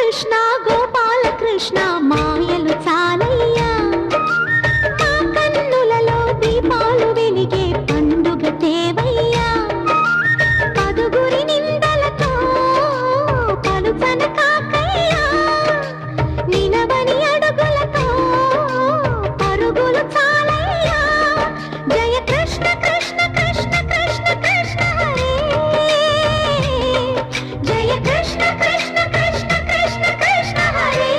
కృష్ణ గోపాల కృష్ణ మాయలు చాలయ్యా, మా కన్నులలో దీపాలు వెలిగే పండుగ తేవయ్యా. పదుగురి నిందలతో పలుచన కాకయ్యా, నిలవని అడుగులతో పరుగులు చాలయ్యా. జయ కృష్ణ కృష్ణ కృష్ణ కృష్ణ కృష్ణ హరే, జయ కృష్ణ కృష్ణ కృష్ణ కృష్ణ కృష్ణ హరే.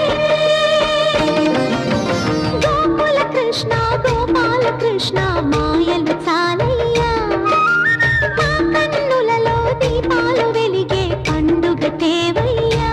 గోకుల కృష్ణ గోపాల కృష్ణ మాయలు చాలయ్యా, మా కన్నులలో దీపాలు వెలిగే పండుగ తేవయ్యా.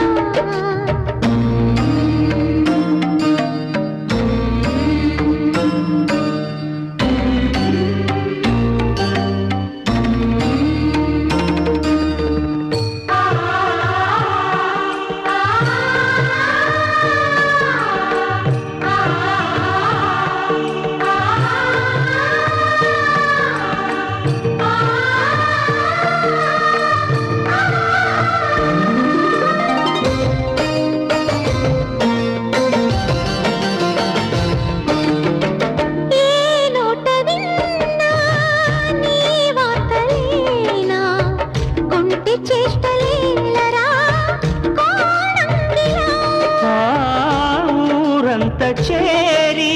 ఊరంత చేరి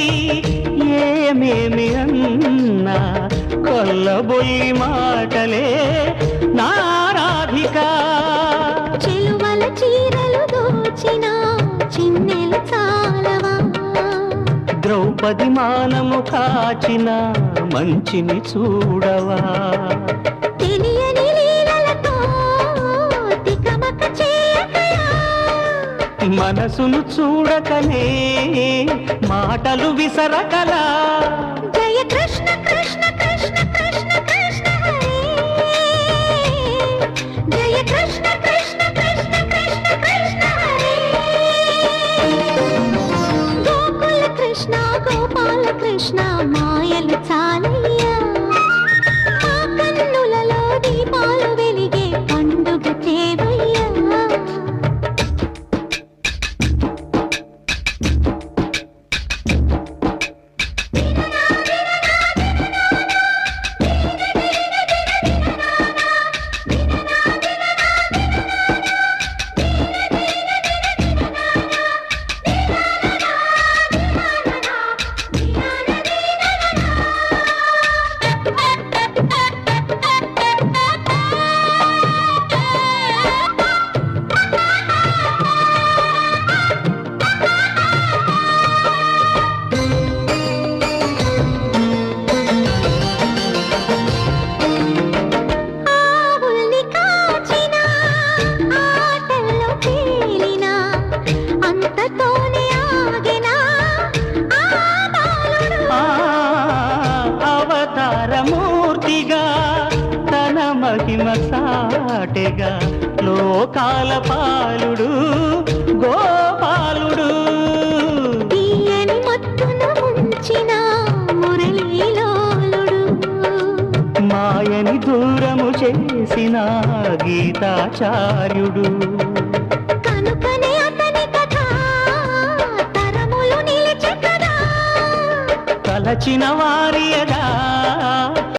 ఏమేమి అన్నా కొల్లబొల్లి మాటలే నారాధిక. చెలువల చీరలు దోచిన చిన్నెలు చాలవా, ద్రౌపది మానము కాచిన మంచిని చూడవా. తెలియని లీలలతో తికమక చేయకయా, మనసును చూడకనే మాటలు విసరకలా. జయ కృష్ణ కృష్ణ కృష్ణ కృష్ణ కృష్ణ హరే, జయ కృష్ణ కృష్ణ కృష్ణ కృష్ణ కృష్ణ హరే. గోకుల కృష్ణ గోపాల కృష్ణ మాయలు చాలయ్యా, మా కన్నులలో దీపాలు వెలిగే పండుగ తేవయ్యా. అవతారమూర్తిగా తన మహిమ సాటెగా లోకాల పాలుడు గోపాలుడు. తీయని మత్తున ముంచిన మురళీలోలుడు, మాయని దూరము చేసిన గీతాచార్యుడు. కనుకనే అతని కథ తరములు నిలిచె కదా, తలచిన వారియదా